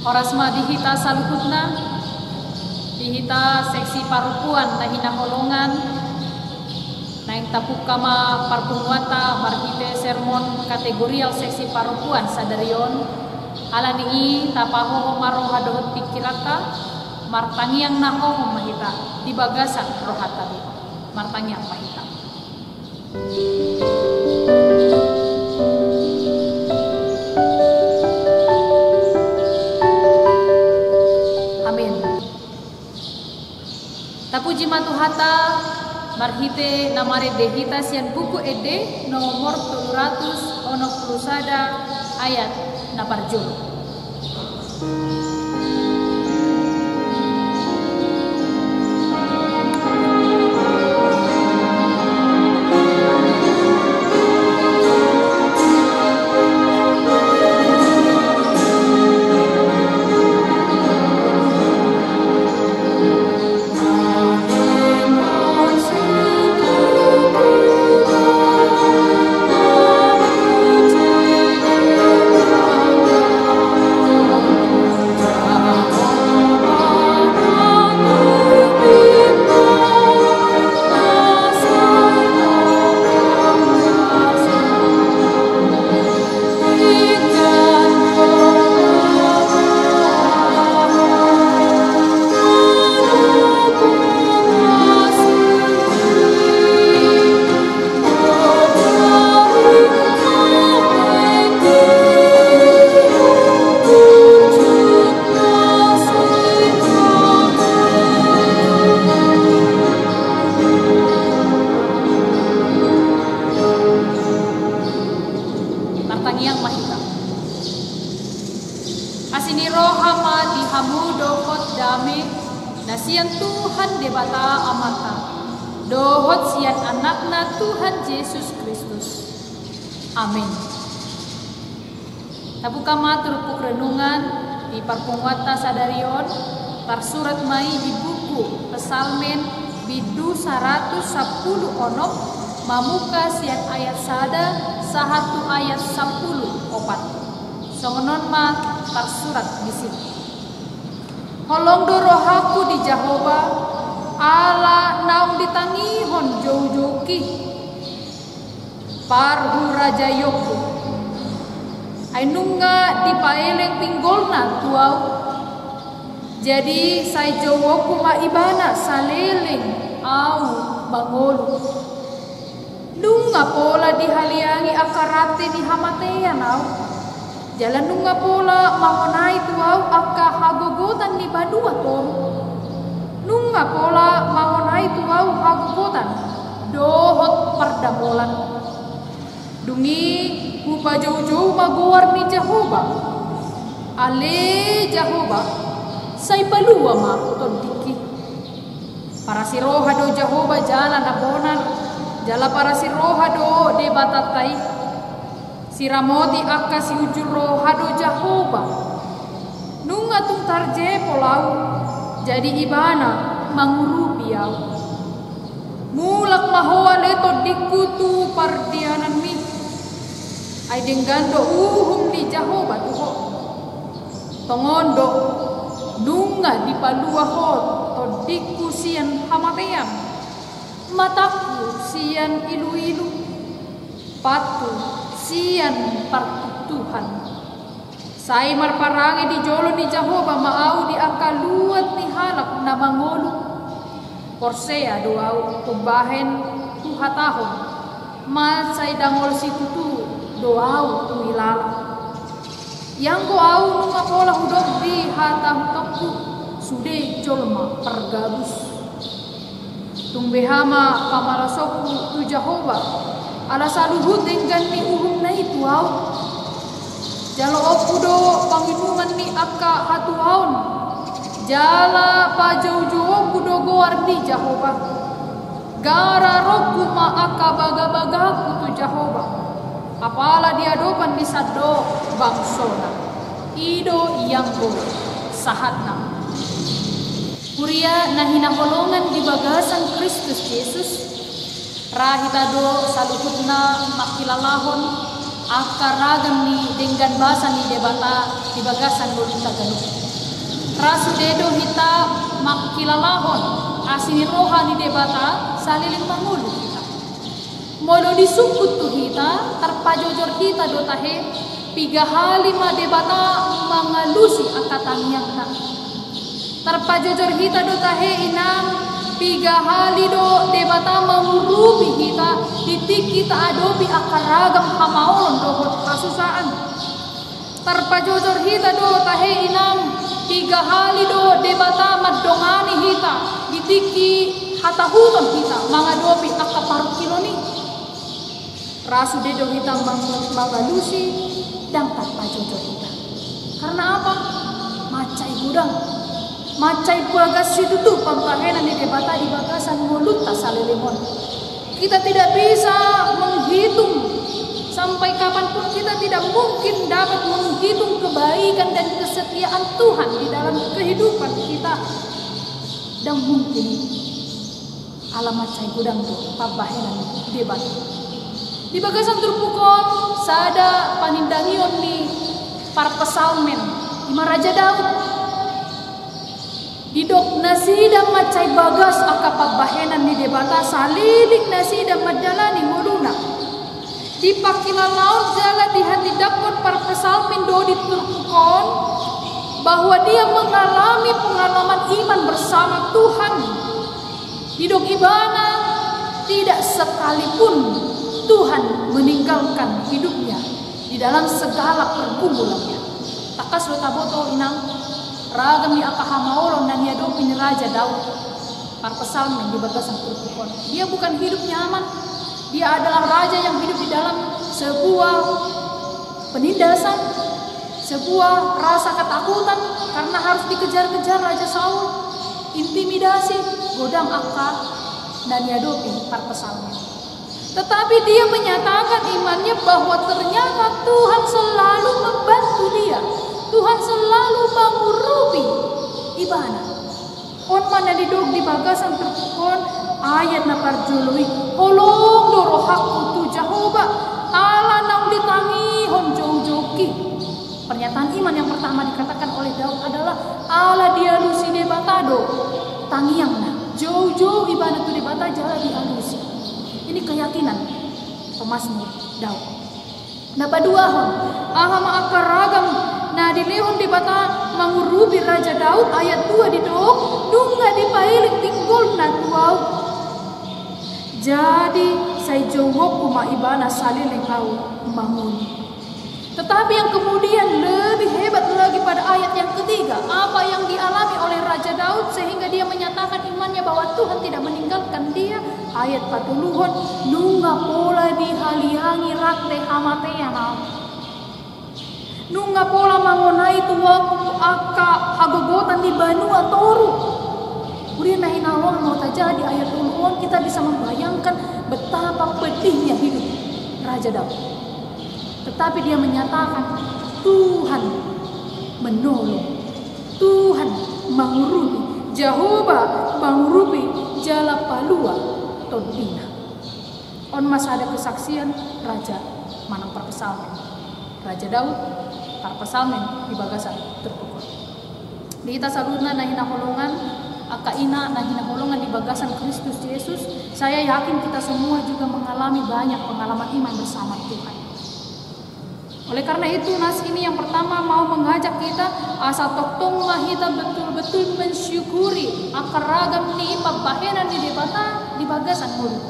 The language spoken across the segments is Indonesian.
Orasma dihita salukutna, dihita seksi parupuan tahina holongan, naing tapukama parpunguata marhite sermon kategorial seksi parupuan sadarion, alani tapaho maroha dohot pikirata, martangiang naho mahita di bagasan rohata martangiang mahita. Tapuji matuhata marhite namare dehita sian buku ede nomor 761 ayat naparjur. Nasian Tuhan debata amata, dohot sian anakna Tuhan Yesus Kristus. Amin. Tabuka matur renungan di parpungwata sadarion, tarsurat mai di buku Pesalmen bidu 110 onok, mamuka sian ayat sada, sahatu ayat 10 opat. Songonon ma tarsurat bisit. Holong dorohaku di Jehovah, ala naung ditangihon jauh-jauki, parhu raja yoku, ainunga dipaeleng pinggolna tuau, jadi sai jowoku maibana saleleng au bangolu, nunga pola dihaliangi akarate di hamatean au. Jalan nunga pola mahonai tuau akka hagogotan ni badua tom. Nunga pola mahonai tuau hagogotan dohot pardamolan. Dungi hupa jauh-jauh magowar ni Jehovah. Ale Jehovah say balua ma tondiki. Para si roha do Jehovah jalan abonan. Jala para si roha do de batatai. Siramoti akka si ujur rohado Jehovah. Nunga tung tarje polau, jadi ibana mangurupiau. Mulak mahoa leto dikutu pardianan mi. Ay denggando uhum di Jehovah tuho. Tongondo nunga di palua hot to diku sian hamateam. Mataku sian ilu-ilu. Patu sian partutuhan. Sai marparangi di jolo ni Jehovah maau di akaluat ni halak na mangolu. Korsea doau kumbahen tuhatahon. Masay dangol si tutu doau tuilala. Yang ko au nunga pola hudok di hatah tokku sude jolma pergabus. Tungbehama kamarasokku tu Jehovah. Ala saluhut dengan ni uhum na itu au. Jalo opudo panginungan ni akka hatuaun. Jala pa jauh-jauh kudo goar di Jehovah. Gara roku ma akka baga-bagaku tu Jehovah. Apala diadopan di sado bangsona. Ido yang go sahatna. Kuria nahina holongan di bagasan Kristus Yesus. Rahitado salukutna makilalahon akar ragam ni dengan bahasa ni debata di bagasan bolita galuh. Rasu dedo hita makilalahon asini roha ni debata saliling mangulu kita. Molo disukut tu hita terpajojor hita dotahe piga halima debata mangalusi akatan yang tak. Terpajojor hita dotahe inang piga halido debata mengurubi kita titik kita adopi akar ragam hamaon dohot kasusaan. Terpajojor hita dotahe inang piga halido debata madongani hita ditiki hatahuton hita mangadopi akar paruh kiloni. Rasu dedo hita mangalusi dan terpajojor hita. Karena apa? Macai gudang. Macai bagas itu tuh pampahenan di debata di bagasan mulut tak salelemon. Kita tidak bisa menghitung sampai kapanpun kita tidak mungkin dapat menghitung kebaikan dan kesetiaan Tuhan di dalam kehidupan kita. Dan mungkin alam macai gudang tuh pampahenan di debata. Di bagasan terpukul sada panindangion di parpesalmen di Raja Daud. Didok nasi dan macai bagas akap bahenan di debata salilik nasi dan madalani muluna. Dipakila laut jala di hati dapur parpesalmen do diturpukon bahwa dia mengalami pengalaman iman bersama Tuhan. Didok ibana tidak sekalipun Tuhan meninggalkan hidupnya di dalam segala pergumulannya. Takas lo taboto inang ragam ni akahamaolon dan yadopin Raja Daud. Parpesalmen di bagasan terpukul. Dia bukan hidup nyaman. Dia adalah raja yang hidup di dalam sebuah penindasan, sebuah rasa ketakutan karena harus dikejar-kejar Raja Saul, intimidasi, godam akal dan yadopin parpesalmen. Tetapi dia menyatakan imannya bahwa ternyata Tuhan selalu membantu dia. Tuhan selalu mengurupi ibana. On mana didog di bagasan terpukul ayat na parjului. Holong doro hakku tu Jehovah Allah nang ditangi hon jauh-jauhi. Pernyataan iman yang pertama dikatakan oleh Daud adalah Allah dia lusi debatado tangiang na jauh-jauh ibana tu debata jala dialusi. Ini keyakinan pemazmur Daud. Napa dua hon ahama akar ragam nah dilehon debata mengurubi Raja Daud ayat 2 didok dunga dipailik tinggol na tuau. Jadi saya jawab kuma ibana saliling kau bangun. Tetapi yang kemudian lebih hebat lagi pada ayat yang ketiga, apa yang dialami oleh Raja Daud sehingga dia menyatakan imannya bahwa Tuhan tidak meninggalkan dia. Ayat 40 nunga pola dihaliangi rakte hamateana. Nunga pola mangonai tuwa aka hagogotan di Banua Toru. Kemudian nahinalon mau terjadi ayat 20 kita bisa membayangkan betapa pedihnya hidup Raja Daud. Tetapi dia menyatakan Tuhan menolong, Tuhan mengurupi, Jehovah mengurupi jala palua tondina. On masa ada kesaksian Raja manang parpesalmen. Raja Daud parpesalmen di bagasan terpukul. Di kita saluna nahina holongan akaina nahina holongan di bagasan Kristus Yesus. Saya yakin kita semua juga mengalami banyak pengalaman iman bersama Tuhan. Oleh karena itu nas ini yang pertama mau mengajak kita asa toktong kita betul-betul mensyukuri akar ragam ni pabahenan di debata di bagasan mulut.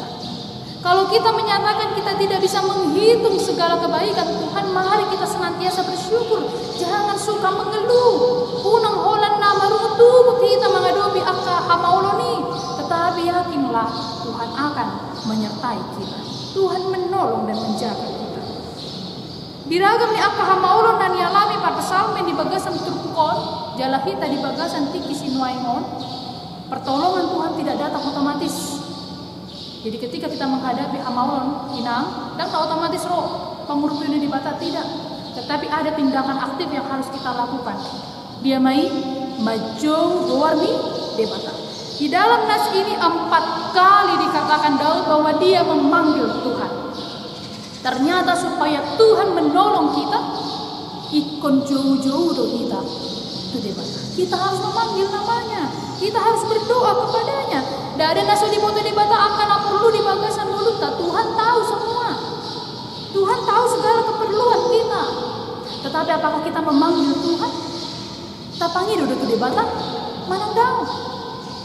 Kalau kita menyatakan kita tidak bisa menghitung segala kebaikan Tuhan, mari kita senantiasa bersyukur. Jangan suka mengeluh. Unang holan nama rutu kita mengadopi akar hamauloni. Tetapi yakinlah Tuhan akan menyertai kita. Tuhan menolong dan menjaga kita. Diragam ni akah hamaulon dan yalami parpesalmen di bagasan terpukul, jalahita di bagasan tiki sinuaingon. Pertolongan Tuhan tidak datang otomatis. Jadi ketika kita menghadapi hamaulon inang, dan otomatis roh pengurupi ini dibata tidak. Tetapi ada tindakan aktif yang harus kita lakukan. Dia mai maju warni debata. Di dalam nas ini 4 kali dikatakan Daud bahwa dia memanggil Tuhan. Ternyata supaya Tuhan menolong kita, ikon jauh-jauh do kita. Itu dia bata. Kita harus memanggil namanya. Kita harus berdoa kepadanya. Tidak ada naso di foto di bata akan apa perlu di bagasan mulut. Tuhan tahu semua. Tuhan tahu segala keperluan kita. Tetapi apakah kita memanggil Tuhan? Kita panggil do di bata? Mana tahu?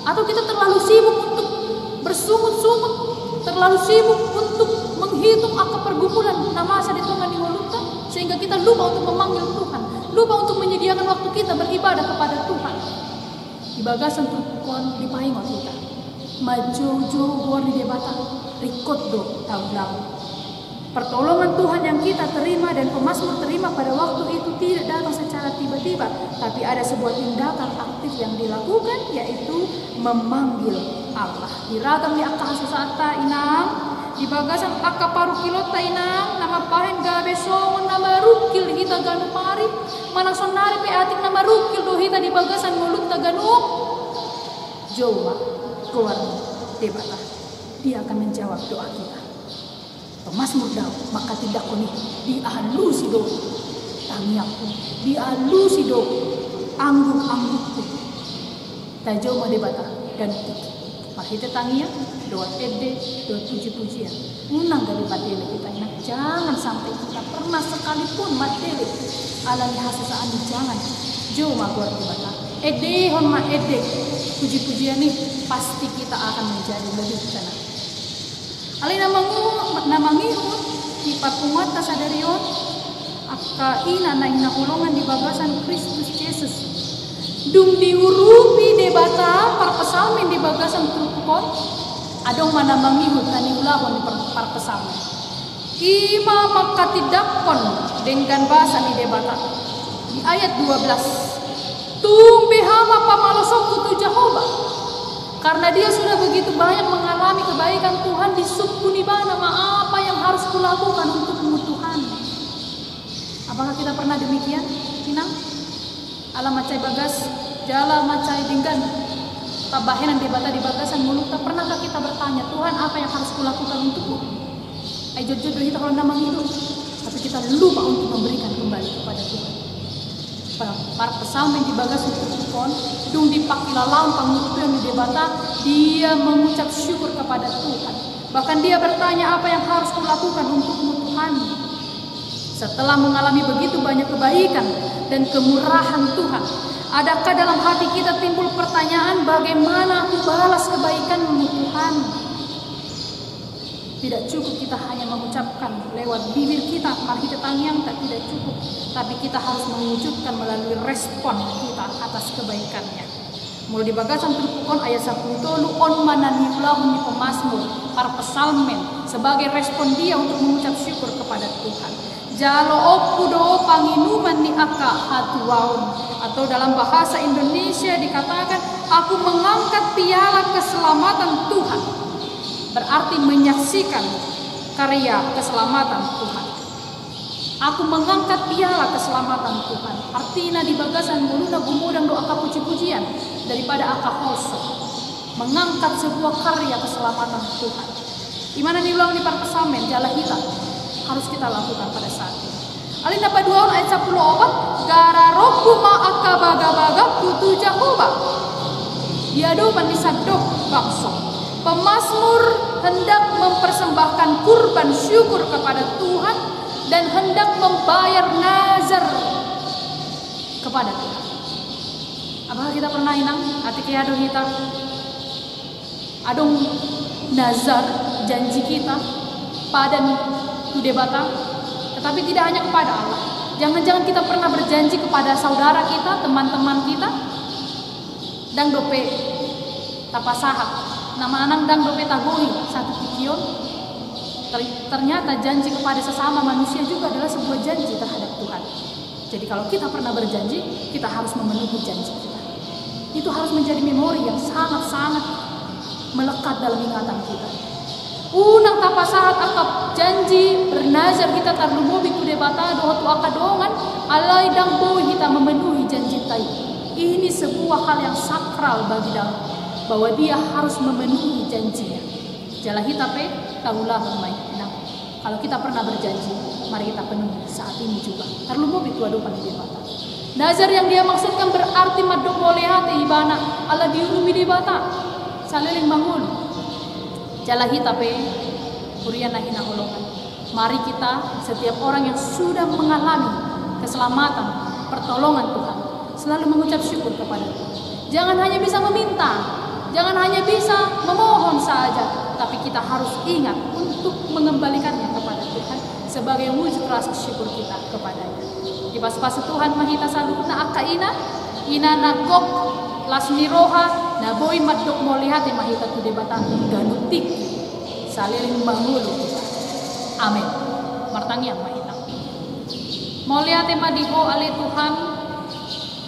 Atau kita terlalu sibuk untuk bersungut-sungut, terlalu sibuk untuk menghitung angka pergumulan nama asa di Tuhan di waluta, sehingga kita lupa untuk memanggil Tuhan, lupa untuk menyediakan waktu kita beribadah kepada Tuhan. Di bagasan tukon di pahingot kita, maju gor di debata, rikot do tahu lalu. Pertolongan Tuhan yang kita terima dan pemazmur terima pada waktu itu tidak datang secara tiba-tiba, tapi ada sebuah tindakan aktif yang dilakukan, yaitu memanggil Allah. Diragam di akka hasusata inang, di bagasan akka paru kilota inang, nama pahen gabe songon nama rukil kita ganu pari, manang sonari pe atik nama rukil do hita di bagasan mulut taganu. Jawa keluar debata, dia akan menjawab doa kita. Pemazmur daw, maka tidak koni dialusi do tangiakku, dialusi do angguk-anggukku. Tajo mo debata dan tiki. Makita tangiak doa ede, doa puji-pujian. Unang dari matele kita enak. Jangan sampai kita pernah sekalipun matele alami hasusaan jangan. Jo magor debata. Ede hon ma ede puji-pujian nih pasti kita akan menjadi lebih tenang. Alay namangiron di papungat sadarion akka ina na inakulungan di bagasan Kristus Yesus. Dum diurupi debata parpesamin di bagasan tukon adong mana mangihut tani ulahon di parpesamin. Ima makatidakon dengan bahasa di debata di ayat 12. Tumbi hama pamalosok tu Jehovah. Karena dia sudah begitu banyak mengalami kebaikan Tuhan di suku nibana, apa yang harus kulakukan untukmu Tuhan? Apakah kita pernah demikian? Inang? Alam macai bagas, jala macai dinggan, tabahenan debata di bagasan mulut. Pernahkah kita bertanya, Tuhan apa yang harus kulakukan untukmu? Jodoh kita kalau namang hidup, tapi kita lupa untuk memberikan kembali kepada Tuhan. Para pesamin di bagasan tukon, dung dipakilalam pangutu yang di debata, dia mengucap syukur kepada Tuhan. Bahkan dia bertanya apa yang harus kulakukan untukmu Tuhan. Setelah mengalami begitu banyak kebaikan dan kemurahan Tuhan, adakah dalam hati kita timbul pertanyaan bagaimana aku balas kebaikan-Mu Tuhan? Tidak cukup kita hanya mengucapkan lewat bibir kita, mari kita tangiang, tidak cukup. Tapi kita harus mewujudkan melalui respon kita atas kebaikannya. Mulai di bagasan tukon ayat 10 on manani ulahun di pemazmur para pesalmen sebagai respon dia untuk mengucap syukur kepada Tuhan. Jalo okudo panginuman ni aka hatuaun, atau dalam bahasa Indonesia dikatakan aku mengangkat piala keselamatan Tuhan. Berarti menyaksikan karya keselamatan Tuhan. Aku mengangkat piala keselamatan Tuhan. Artinya di bagasan muluna gumudang doa puji-pujian daripada aka holso. Mengangkat sebuah karya keselamatan Tuhan. Dimana diulang di parpesamen jala hitam harus kita lakukan pada saat ini. Alina paduaun ayat 10 gara roku ma aka baga-baga putu Jehovah. Diado manisadok bakso. Pemazmur hendak mempersembahkan kurban syukur kepada Tuhan dan hendak membayar nazar kepada Tuhan. Apakah kita pernah inang hati kiado kita adong nazar janji kita pada tu debata, tetapi tidak hanya kepada Allah. Jangan-jangan kita pernah berjanji kepada saudara kita, teman-teman kita, dan dope tapasahat. Nama anak dang dope tagohi satu pikion. Ternyata janji kepada sesama manusia juga adalah sebuah janji terhadap Tuhan. Jadi kalau kita pernah berjanji, kita harus memenuhi janji kita. Itu harus menjadi memori yang sangat-sangat melekat dalam ingatan kita. Unang tapasahat akap janji bernazar kita tarlumobi kude bata doa tu akadongan alai dang boy kita memenuhi janji tai. Ini sebuah hal yang sakral bagi dalam bahwa dia harus memenuhi janjinya. Jala hitape kaulah bermain. Nah, Kalau kita pernah berjanji, mari kita penuhi saat ini juga. Terlalu itu adupan di bata. Nazar yang dia maksudkan berarti madok bolehate ibana ala diurumi di bata. Saliling bangun. Jalahi tapi kurian hina holongan. Mari kita setiap orang yang sudah mengalami keselamatan, pertolongan Tuhan, selalu mengucap syukur kepada Tuhan. Jangan hanya bisa meminta, jangan hanya bisa memohon saja, tapi kita harus ingat untuk mengembalikannya kepada Tuhan sebagai wujud rasa syukur kita kepadanya. Di pas-pas Tuhan mahita salut na akaina, ina nagok lasmi roha, na boy madok molihati mahita tu debatan ganutik, saliling mangulu. Amin. Martangiang mahita. Molihati madiho ale Tuhan,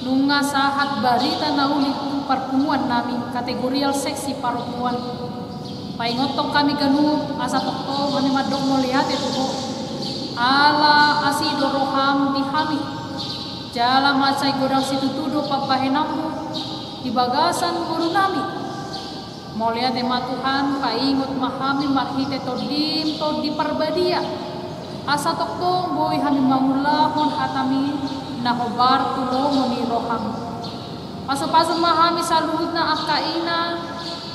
nunga sahat barita nauli pertemuan nami kategorial seksi pertemuan. Paingotong kami ganu asa tokto mani madok molihati tuho. Ala asido roham dihami jala macai godang situ tudo papahenamu di bagasan guru nami molia tema Tuhan paingot mahami marhite todim to di perbadia asa tokto boy hami mangulahon hatami nahobar tulo moni roham paso-paso mahami saluhut na akaina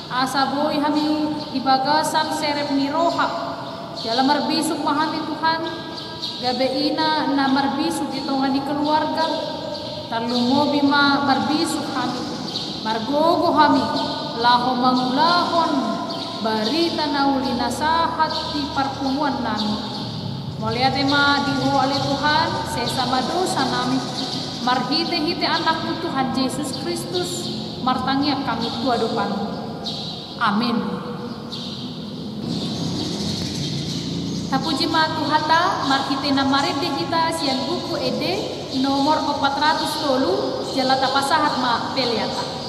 asa boy hami di bagasan serep ni roha jala marbisuk mahami Tuhan gabeina na marbisuk itongan di keluarga talumo bima marbisuk kami margogo kami laho mangulahon barita nauli nasahat di pertemuan nami molia tema diho ali Tuhan sesama dosa nami marhite-hite anakku Tuhan Yesus Kristus martangia kami tua depan. Amin. Tapuji ma Tuhata marhite na maride kita sian buku ede nomor 400 jalata pasahat ma peliata.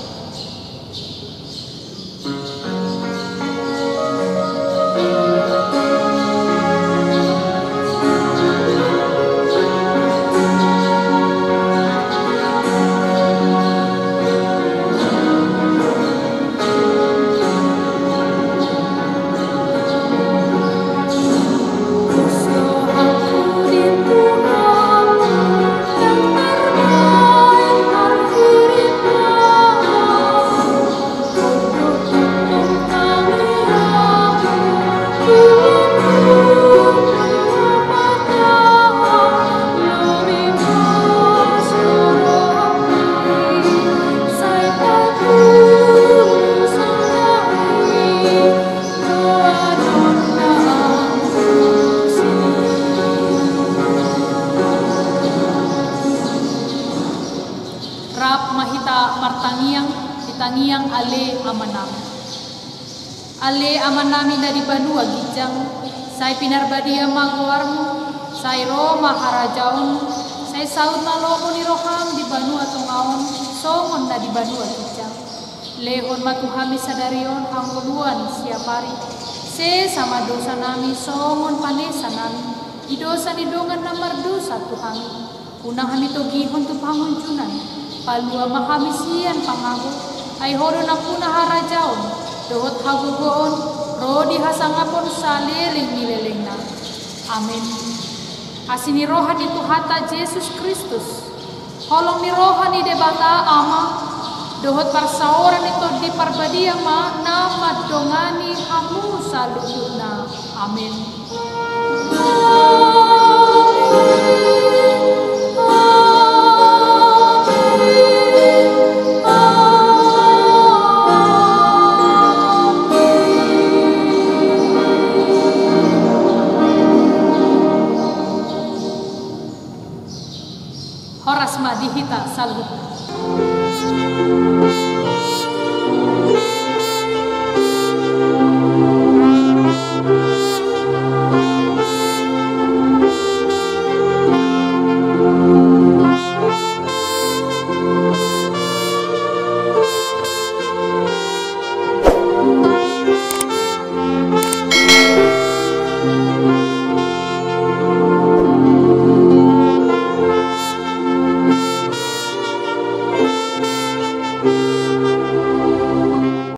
Tangiang ale amanami. Ale amanami dari Banua Gijang, saya pinarbadia maguarmu, saya Roma harajaun, saya saud nalomo ni roham di Banua Tungaon, songon na di Banua Gijang. Lehon matuhami sadarion hangguluan siapari, se sama dosa nami songon panesa nami, idosa nidongan namar dosa Tuhan. Unang hami togihon tu pangunjunan, palua mahami sian pangago. Ay hodo na puna harajaon, dohot hagugoon, rodi hasangapon saliling nileleng na. Amin. Asini roha di Tuhata Yesus Kristus, holong ni roha ni debata ama, dohot parsaoran ito di parbadia ma, nama dongani hamu saluhut na. Amin.